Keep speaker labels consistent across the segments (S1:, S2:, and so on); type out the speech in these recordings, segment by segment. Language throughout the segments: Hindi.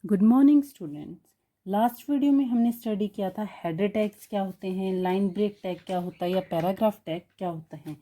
S1: Good morning students. Last video में हमने स्टडी किया था हेडर टैग्स क्या होते हैं, लाइन ब्रेक टैग क्या होता है या पैराग्राफ टैग क्या होता है।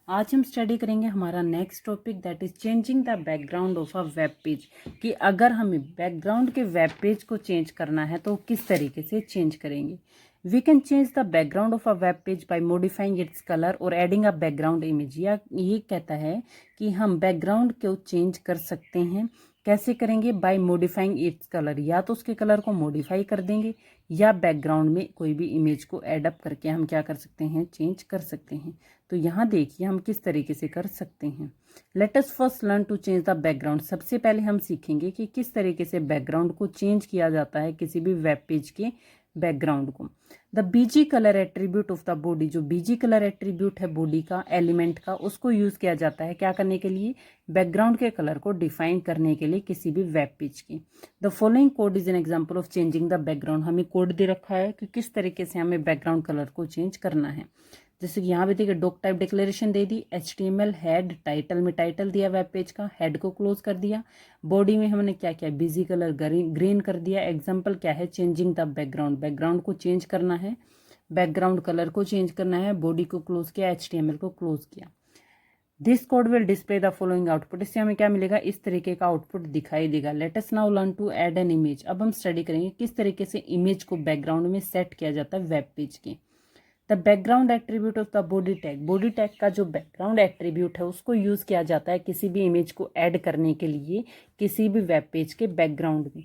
S1: आज हम स्टडी करेंगे हमारा next topic that is changing the background of a web page, कि अगर हमें बैकग्राउंड के वेब पेज को चेंज करना है तो किस तरीके से चेंज करेंगे। We can change the background of a web page by modifying its colour और एडिंग अ बैकग्राउंड इमेज। या ये कहता है कि हम बैकग्राउंड को चेंज कर सकते हैं। कैसे करेंगे? बाय मॉडिफाइंग इट्स कलर, या तो उसके कलर को मॉडिफाई कर देंगे या बैकग्राउंड में कोई भी इमेज को ऐड अप करके हम क्या कर सकते हैं, चेंज कर सकते हैं। तो यहाँ देखिए हम किस तरीके से कर सकते हैं। Let us first learn to change the background. सबसे पहले हम सीखेंगे कि किस तरीके से बैकग्राउंड को चेंज किया जाता है किसी भी वेब पेज के बैकग्राउंड को। The BG colour attribute of the body, जो बीजी कलर एट्रीब्यूट है बॉडी का, एलिमेंट का, उसको यूज किया जाता है क्या करने के लिए, बैकग्राउंड के कलर को डिफाइन करने के लिए किसी भी वेब पेज की। The following code is an example of changing the background. हमें कोड दे रखा है कि किस तरीके से हमें बैकग्राउंड कलर को चेंज करना है। जैसे कि यहाँ पे देखिए डॉक टाइप डिक्लेरेशन दे दी, HTML हेड, टाइटल में टाइटल दिया वेब पेज का, हेड को क्लोज कर दिया। बॉडी में हमने क्या किया, बिजी कलर ग्रीन कर दिया। एग्जाम्पल क्या है, चेंजिंग द बैकग्राउंड, बैकग्राउंड को चेंज करना है, बैकग्राउंड कलर को चेंज करना है, बॉडी को क्लोज किया, HTML को क्लोज किया। This code will display the following output. इससे हमें क्या मिलेगा, इस तरीके का आउटपुट दिखाई देगा। Let us now learn to add an image. अब हम स्टडी करेंगे किस तरीके से इमेज को बैकग्राउंड में सेट किया जाता है वेब पेज के। The background attribute of the body tag, body tag का जो बैकग्राउंड एट्रीब्यूट है उसको यूज किया जाता है किसी भी इमेज को ऐड करने के लिए किसी भी वेब पेज के बैकग्राउंड में।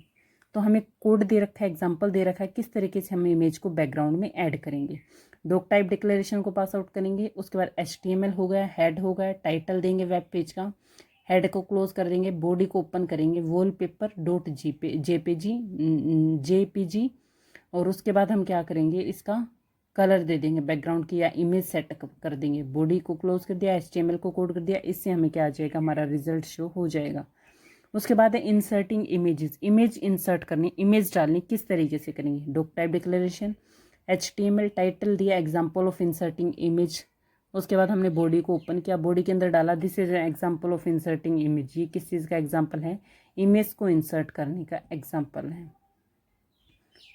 S1: तो हमें कोड दे रखा है, एग्जांपल दे रखा है किस तरीके से हम इमेज को बैकग्राउंड में ऐड करेंगे। डॉक टाइप डिक्लेरेशन को पास आउट करेंगे, उसके बाद HTML हो गया, हेड हो गया, टाइटल देंगे वेब पेज का, हेड को क्लोज कर देंगे, बॉडी को ओपन करेंगे, वॉलपेपर डॉट जेपीजी, और उसके बाद हम क्या करेंगे, इसका कलर दे देंगे बैकग्राउंड की या इमेज सेट कर देंगे। बॉडी को क्लोज कर दिया, HTML को कोड कर दिया, इससे हमें क्या आ जाएगा, हमारा रिजल्ट शो हो जाएगा। उसके बाद है इंसर्टिंग इमेजेस, इमेज इंसर्ट करनी, इमेज डालनी, किस तरीके से करेंगे। Doc type declaration, HTML title दिया, एग्जाम्पल ऑफ इंसर्टिंग इमेज। उसके बाद हमने बॉडी को ओपन किया, बॉडी के अंदर डाला this is example of inserting image. ये किस चीज़ का एग्जाम्पल है, इमेज को इंसर्ट करने का एग्जाम्पल है।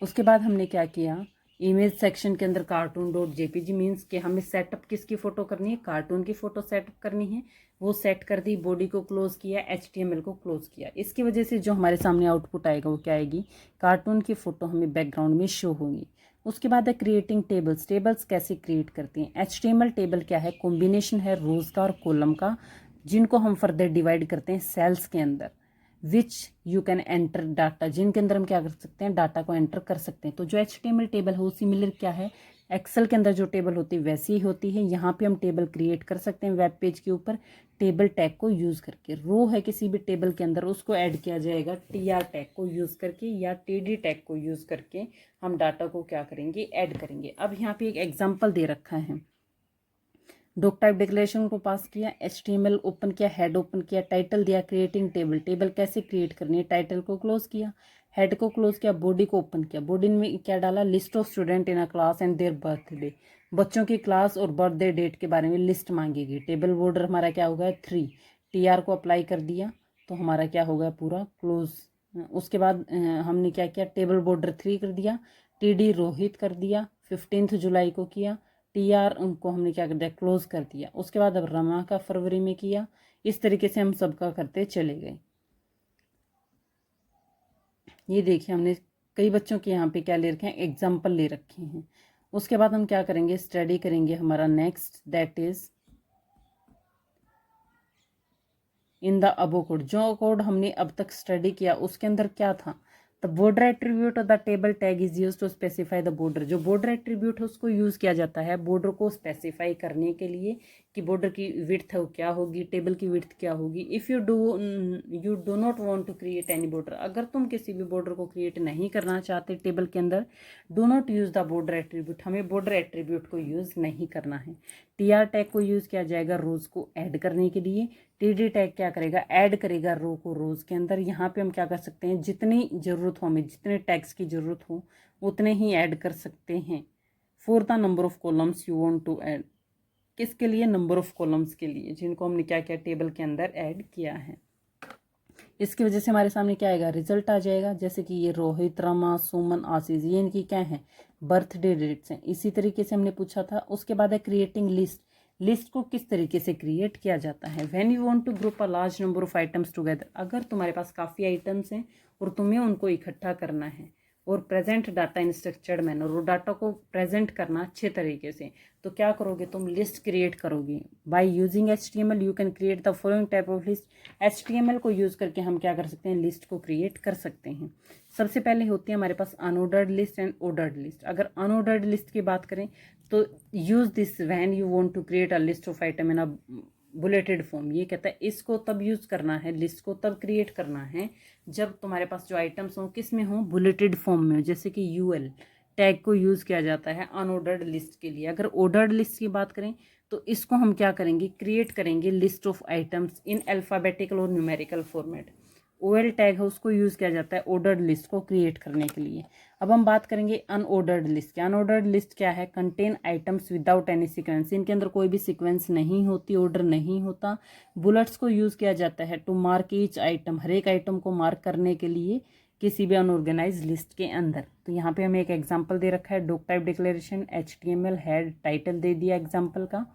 S1: उसके बाद हमने क्या किया, इमेज सेक्शन के अंदर कार्टून डॉट जेपीजी मीन्स कि हमें सेटअप किसकी फ़ोटो करनी है, कार्टून की फ़ोटो सेटअप करनी है, वो सेट कर दी। बॉडी को क्लोज किया, HTML को क्लोज किया। इसकी वजह से जो हमारे सामने आउटपुट आएगा वो क्या आएगी, कार्टून की फ़ोटो हमें बैकग्राउंड में शो होगी। उसके बाद है क्रिएटिंग टेबल्स, टेबल्स कैसे क्रिएट करते हैं। HTML टेबल क्या है, कॉम्बिनेशन है रोज का और कॉलम का, जिनको हम फर्दर डिवाइड करते हैं सेल्स के अंदर, which you can enter data, जिनके अंदर हम क्या कर सकते हैं, डाटा को एंटर कर सकते हैं। तो जो HTML टेबल है वो सिमिलर क्या है, एक्सेल के अंदर जो टेबल होती है वैसी ही होती है। यहाँ पे हम टेबल क्रिएट कर सकते हैं वेब पेज के ऊपर टेबल टैग को यूज़ करके। रो है किसी भी टेबल के अंदर, उसको ऐड किया जाएगा TR टैग को यूज़ करके या TD टैग को यूज़ करके हम डाटा को क्या करेंगे, ऐड करेंगे। अब यहाँ पे एक एग्जाम्पल दे रखा है, डॉक टाइप डिक्लेरेशन को पास किया, HTML ओपन किया, हेड ओपन किया, टाइटल दिया, क्रिएटिंग टेबल, टेबल कैसे क्रिएट करनी है, टाइटल को क्लोज किया, हेड को क्लोज किया, बॉडी को ओपन किया, बॉडी में क्या डाला, list of student in a class and their birthday, बच्चों की क्लास और बर्थडे डेट के बारे में लिस्ट मांगेगी। टेबल बॉर्डर हमारा क्या होगा, 3, TR को अप्लाई कर दिया तो हमारा क्या होगा, पूरा क्लोज। उसके बाद हमने क्या किया, टेबल बॉर्डर 3 कर दिया, TD रोहित कर दिया, 15 जुलाई को किया, TR उनको हमने क्या कर दिया, क्लोज कर दिया। उसके बाद अब रमा का फरवरी में किया। इस तरीके से हम सबका करते चले गए। ये देखिए हमने कई बच्चों के यहाँ पे क्या ले रखे हैं, एग्जाम्पल ले रखे हैं। उसके बाद हम क्या करेंगे, स्टडी करेंगे हमारा next that is in the above code. जो कोड हमने अब तक स्टडी किया उसके अंदर क्या था, the border attribute of the table tag is use to specify the border. जो बॉर्डर एट्रीब्यूट है उसको यूज किया जाता है बॉर्डर को स्पेसिफाई करने के लिए कि बॉर्डर की विड्थ है वो क्या होगी, टेबल की विड्थ क्या होगी। If you do not want to create any border, अगर तुम किसी भी बॉर्डर को क्रिएट नहीं करना चाहते टेबल के अंदर, do not use the border attribute, हमें बॉर्डर एट्रीब्यूट को यूज नहीं करना है। TR टैग को यूज किया जाएगा रोज को ऐड करने के लिए। TD टैग क्या करेगा, ऐड करेगा रो को रोज के अंदर। यहाँ पे हम क्या कर सकते हैं, जितनी ज़रूरत हो, हमें जितने टैग्स की ज़रूरत हो उतने ही ऐड कर सकते हैं। For the number of columns you want to add, किसके लिए, नंबर ऑफ कॉलम्स के लिए जिनको हमने क्या किया, टेबल के अंदर ऐड किया है। इसकी वजह से हमारे सामने क्या आएगा, रिजल्ट आ जाएगा। जैसे कि ये रोहित, रमा, सुमन, आशीष, ये इनकी क्या है, बर्थडे डेट्स हैं। इसी तरीके से हमने पूछा था। उसके बाद है क्रिएटिंग लिस्ट। लिस्ट को किस तरीके से क्रिएट किया जाता है, when you want to group a large number of items together. अगर तुम्हारे पास काफ़ी आइटम्स हैं और तुम्हें उनको इकट्ठा करना है और present data in structured manner, और डाटा को प्रेजेंट करना अच्छे तरीके से, तो क्या करोगे, तुम लिस्ट क्रिएट करोगे। By using HTML you can create the following type of list. HTML को यूज़ करके हम क्या कर सकते हैं, लिस्ट को क्रिएट कर सकते हैं। सबसे पहले होती है हमारे पास unordered list and ordered list. अगर अनऑर्डर्ड लिस्ट की बात करें तो use this when you want to create a list of item in a bulleted form. ये कहता है इसको तब यूज़ करना है, लिस्ट को तब क्रिएट करना है जब तुम्हारे पास जो आइटम्स हों किस में हों, बुलेटेड फॉर्म में हो। जैसे कि UL टैग को यूज़ किया जाता है अनऑर्डर्ड लिस्ट के लिए। अगर ऑर्डर्ड लिस्ट की बात करें तो इसको हम क्या करेंगे, क्रिएट करेंगे list of items in alphabetical और न्यूमेरिकल फॉर्मेट। OL टैग है उसको यूज़ किया जाता है ऑर्डर्ड लिस्ट को क्रिएट करने के लिए। अब हम बात करेंगे अनऑर्डर्ड लिस्ट की। अनऑर्डर्ड लिस्ट क्या है, contain items without any sequence. इनके अंदर कोई भी सीक्वेंस नहीं होती, ऑर्डर नहीं होता। बुलेट्स को यूज़ किया जाता है टू मार्क ईच आइटम, हर एक आइटम को मार्क करने के लिए किसी भी अनऑर्गेनाइज लिस्ट के अंदर। तो यहाँ पे हमें एक एग्जांपल दे रखा है, doc type declaration, HTML head title दे दिया एग्जांपल का।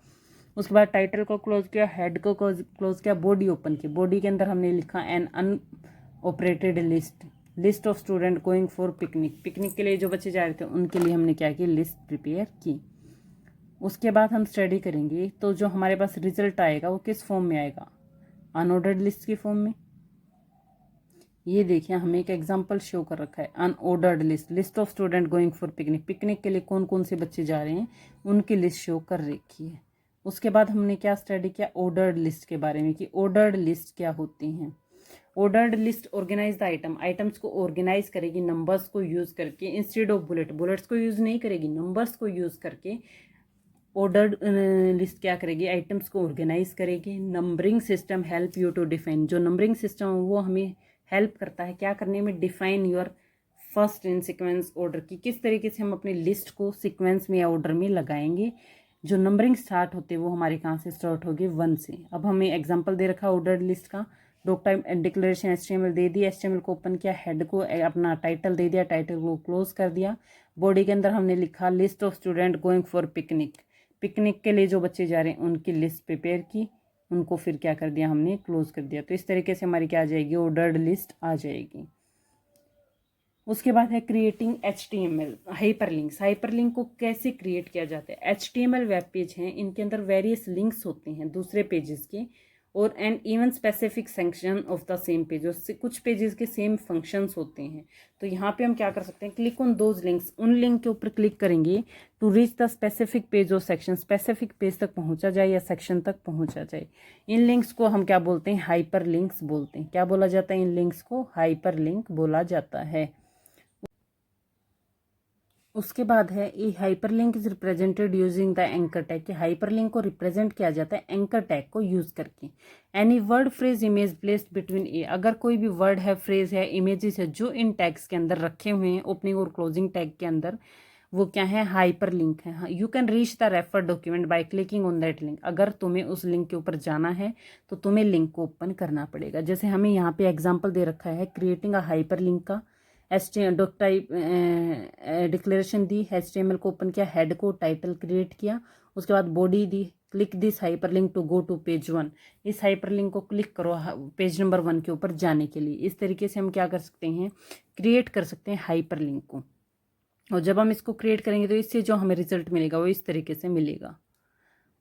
S1: उसके बाद टाइटल को क्लोज किया, हेड को क्लोज किया, बॉडी ओपन की। बॉडी के अंदर हमने लिखा an unordered list, list of student going for picnic. Picnic के लिए जो बच्चे जा रहे थे उनके लिए हमने क्या किया, लिस्ट प्रिपेयर की। उसके बाद हम स्टडी करेंगे तो जो हमारे पास रिजल्ट आएगा वो किस फॉर्म में आएगा, अनऑर्डर्ड लिस्ट की फॉर्म में। ये देखिए हमें एक एग्जांपल शो कर रखा है, unordered list, list of student going for picnic. Picnic के लिए कौन कौन से बच्चे जा रहे हैं उनकी लिस्ट शो कर रखी है। उसके बाद हमने क्या स्टडी किया, ऑर्डर्ड लिस्ट के बारे में कि ऑर्डर्ड लिस्ट क्या होती हैं। Ordered list organize the item, items को ऑर्गेनाइज करेगी नंबर्स को यूज करके इंस्टेड ऑफ बुलेट। बुलेट्स को यूज नहीं करेगी, नंबर्स को यूज करके ऑर्डर्ड लिस्ट क्या करेगी, आइटम्स को ऑर्गेनाइज करेगी। Numbering system help you to define, जो नंबरिंग सिस्टम है वो हमें हेल्प करता है क्या करने में, define your first in sequence order की, किस तरीके से हम अपनी लिस्ट को सीक्वेंस में या ऑर्डर में लगाएंगे। जो नंबरिंग स्टार्ट होते हैं वो हमारे कहाँ से स्टार्ट होगी, 1 से। अब हमें एग्जांपल दे रखा ऑर्डर्ड लिस्ट का, डॉक टाइप डिक्लेरेशन HTML दे दी, HTML को ओपन किया, हेड को अपना टाइटल दे दिया, टाइटल को क्लोज कर दिया। बॉडी के अंदर हमने लिखा list of student going for picnic, picnic के लिए जो बच्चे जा रहे हैं उनकी लिस्ट प्रिपेयर की, उनको फिर क्या कर दिया हमने, क्लोज कर दिया। तो इस तरीके से हमारी क्या आ जाएगी, ऑर्डर्ड लिस्ट आ जाएगी। उसके बाद है क्रिएटिंग HTML हाइपरलिंक्स। हाइपरलिंक को कैसे क्रिएट किया जाता है, HTML वेब पेज हैं, इनके अंदर वेरियस लिंक्स होते हैं दूसरे पेजेस के, और and even specific section of the same page, उससे कुछ पेजेस के सेम फंक्शंस होते हैं। तो यहाँ पे हम क्या कर सकते हैं, क्लिक ऑन दोज लिंक्स, उन लिंक के ऊपर क्लिक करेंगे to reach the specific page और सेक्शन, स्पेसिफिक पेज तक पहुँचा जाए या सेक्शन तक पहुँचा जाए। इन लिंक्स को हम क्या बोलते हैं, हाइपर लिंक्स बोलते हैं। क्या बोला जाता है, इन लिंक्स को हाइपर लिंक बोला जाता है। उसके बाद है ये hyperlink is represented using the anchor tag. Hyperlink को रिप्रेजेंट किया जाता है एंकर टैग को यूज करके। Any word phrase image placed between a, अगर कोई भी वर्ड है, फ्रेज है, इमेजेस है जो इन टैग्स के अंदर रखे हुए हैं ओपनिंग और क्लोजिंग टैग के अंदर, वो क्या है, हाइपरलिंक है। You can reach the refer document by clicking on that link. अगर तुम्हें उस लिंक के ऊपर जाना है तो तुम्हें लिंक को ओपन करना पड़ेगा। जैसे हमें यहाँ पे एग्जाम्पल दे रखा है क्रिएटिंग अ हाइपरलिंक का, डॉक टाइप डिक्लेरेशन दी, HTML को ओपन किया, हेड को टाइटल क्रिएट किया, उसके बाद बॉडी दी, click this hyperlink to go to page 1। इस हाइपरलिंक को क्लिक करो पेज नंबर 1 के ऊपर जाने के लिए। इस तरीके से हम क्या कर सकते हैं, क्रिएट कर सकते हैं हाइपरलिंक को। और जब हम इसको क्रिएट करेंगे तो इससे जो हमें रिजल्ट मिलेगा वो इस तरीके से मिलेगा।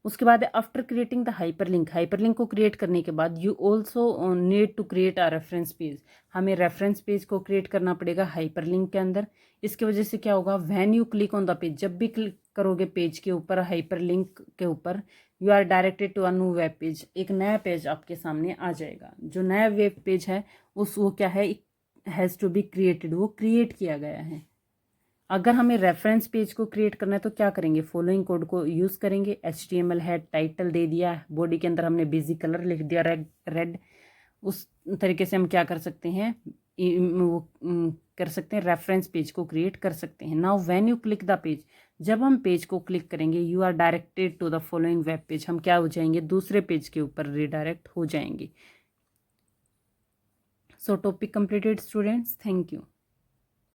S1: उसके बाद after creating the hyperlink, hyperlink को क्रिएट करने के बाद you also need to create a reference page, हमें रेफरेंस पेज को क्रिएट करना पड़ेगा हाइपरलिंक के अंदर। इसकी वजह से क्या होगा, when you click on the page, जब भी क्लिक करोगे पेज के ऊपर, हाइपरलिंक के ऊपर, you are directed to a new web page, एक नया पेज आपके सामने आ जाएगा। जो नया वेब पेज है वो क्या है, हैज़ टू बी क्रिएटेड, वो क्रिएट किया गया है। अगर हमें रेफरेंस पेज को क्रिएट करना है तो क्या करेंगे, फॉलोइंग कोड को यूज़ करेंगे। HTML है, टाइटल दे दिया, बॉडी के अंदर हमने बिजी कलर लिख दिया रेड। उस तरीके से हम क्या कर सकते हैं, वो कर सकते हैं, रेफरेंस पेज को क्रिएट कर सकते हैं। Now when you click the page, जब हम पेज को क्लिक करेंगे, you are directed to the following web page, हम क्या हो जाएंगे, दूसरे पेज के ऊपर रिडायरेक्ट हो जाएंगे। So topic completed students. Thank you.